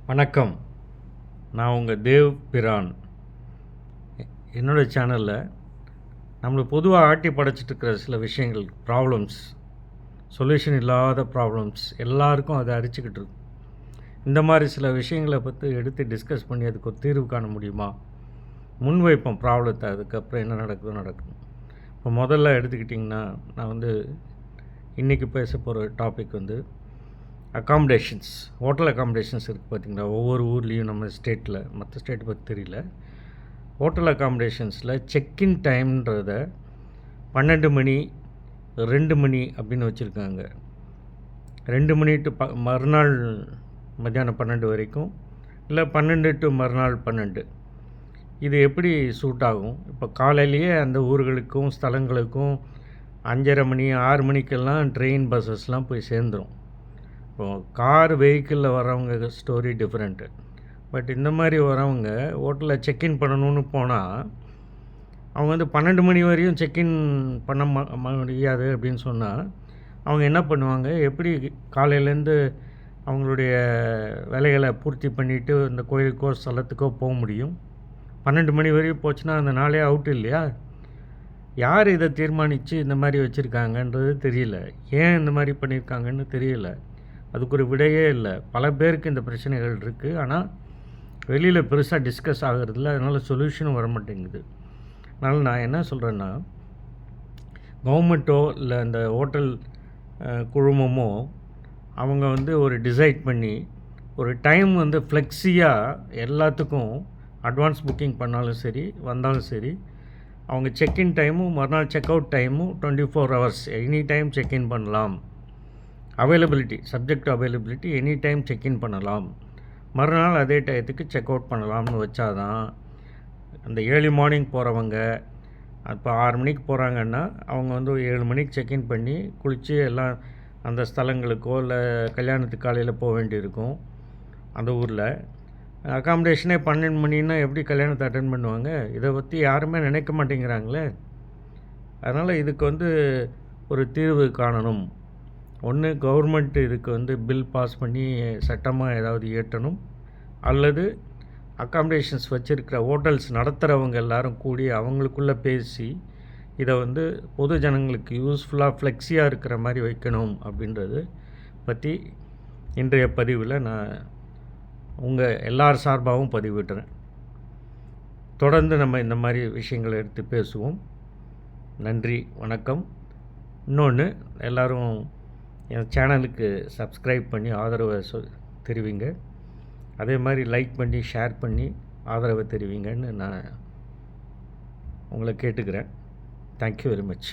வணக்கம். நான் உங்கள் தேவ் பிரான். என்னோடய சேனலில் நம்மளுக்கு பொதுவாக ஆட்டி படைச்சிட்ருக்கிற சில விஷயங்கள், ப்ராப்ளம்ஸ், சொல்யூஷன் இல்லாத ப்ராப்ளம்ஸ் எல்லாருக்கும் அதை அரிச்சிக்கிட்டு இருக்கு. இந்த மாதிரி சில விஷயங்களை பற்றி எடுத்து டிஸ்கஸ் பண்ணி அதுக்கு ஒரு தீர்வு காண முடியுமா, முன்வைப்போம் ப்ராப்ளத்தை. அதுக்கப்புறம் என்ன நடக்கும். இப்போ முதல்ல எடுத்துக்கிட்டிங்கன்னா, நான் இன்றைக்கி பேச போகிற டாபிக் அக்காமடேஷன்ஸ். ஹோட்டல் அக்காமடேஷன்ஸ் இருக்குது பார்த்திங்களா, ஒவ்வொரு ஊர்லேயும் நம்ம ஸ்டேட்டில். மற்ற ஸ்டேட் பற்றி தெரியல. ஹோட்டல் அக்காமடேஷன்ஸில் செக்இன் டைம்ன்றத 12 மணி 2 மணி அப்படின்னு வச்சுருக்காங்க. 2 மணி டு மறுநாள் மத்தியானம் 12 வரைக்கும், இல்லை 12 டு மறுநாள் 12. இது எப்படி சூட் ஆகும்? இப்போ காலையிலேயே அந்த ஊர்களுக்கும் ஸ்தலங்களுக்கும் 5:30 மணி 6 மணிக்கெல்லாம் ட்ரெயின் பஸ்ஸஸ்லாம் போய் சேர்ந்துடும். இப்போது கார் வெஹிக்கிளில் வரவங்க ஸ்டோரி டிஃப்ரெண்ட்டு. பட் இந்த மாதிரி வரவங்க ஹோட்டலில் செக்இன் பண்ணணும்னு போனால் அவங்க 12 மணி வரையும் செக்இன் பண்ண முடியாது அப்படின்னு சொன்னால் அவங்க என்ன பண்ணுவாங்க? எப்படி காலையிலேருந்து அவங்களுடைய வேலைகளை பூர்த்தி பண்ணிவிட்டு இந்த கோயிலுக்கோ ஸ்தலத்துக்கோ போக முடியும்? 12 மணி வரையும் போச்சுன்னா அந்த நாளே அவுட் இல்லையா? யார் இதை தீர்மானித்து இந்த மாதிரி வச்சுருக்காங்கன்றது தெரியல. ஏன் இந்த மாதிரி பண்ணியிருக்காங்கன்னு தெரியல. அதுக்கு ஒரு விடையே இல்லை. பல பேருக்கு இந்த பிரச்சனைகள் இருக்குது. ஆனால் வெளியில் பெருசாக டிஸ்கஸ் ஆகிறதில்ல. அதனால் சொல்யூஷனும் வர மாட்டேங்குது. அதனால் நான் என்ன சொல்கிறேன்னா, கவர்மெண்ட்டோ இல்லை இந்த ஹோட்டல் குழுமமோ அவங்க ஒரு டிசைட் பண்ணி ஒரு டைம் ஃப்ளெக்ஸியாக எல்லாத்துக்கும் அட்வான்ஸ் புக்கிங் பண்ணாலும் சரி, வந்தாலும் சரி, அவங்க செக்இன் டைமும் மறுநாள் செக் அவுட் டைமும் 24 hours எனி டைம் செக்இன் பண்ணலாம். Availability, subject availability, any time check in பண்ணலாம். மறுநாள் அதே டயத்துக்கு செக் அவுட் பண்ணலாம்னு வச்சாதான் அந்த ஏர்லி மார்னிங் போகிறவங்க, இப்போ 6 மணிக்கு போகிறாங்கன்னா அவங்க 7 மணிக்கு செக்இன் பண்ணி குளித்து எல்லாம் அந்த ஸ்தலங்களுக்கோ இல்லை கல்யாணத்துக்கு காலையில் போக வேண்டியிருக்கும். அந்த ஊரில் அக்காமடேஷனே 12 மணின்னா எப்படி கல்யாணத்தை அட்டன் பண்ணுவாங்க? இதை பற்றி யாருமே நினைக்க மாட்டேங்கிறாங்களே. அதனால் இதுக்கு ஒரு தீர்வு காணணும். ஒன்று, கவர்மெண்ட் இதுக்கு பில் பாஸ் பண்ணி சட்டமாக ஏதாவது இயற்றணும், அல்லது அக்காமடேஷன்ஸ் வச்சுருக்கிற ஹோட்டல்ஸ் நடத்துகிறவங்க எல்லோரும் கூடி அவங்களுக்குள்ளே பேசி இதை பொது ஜனங்களுக்கு யூஸ்ஃபுல்லாக ஃப்ளெக்ஸியாக இருக்கிற மாதிரி வைக்கணும் அப்படின்றது பற்றி இன்றைய பதிவில் நான் உங்கள் எல்லார் சார்பாகவும் பதிவிடுறேன். தொடர்ந்து நம்ம இந்த மாதிரி விஷயங்களை எடுத்து பேசுவோம். நன்றி, வணக்கம். இன்னொன்று, எல்லோரும் என் சேனலுக்கு சப்ஸ்கிரைப் பண்ணி ஆதரவை தெரிவிங்க. அதே மாதிரி லைக் பண்ணி ஷேர் பண்ணி ஆதரவை தெரிவிங்கன்னு நான் உங்களை கேட்டுக்கிறேன். Thank you very much.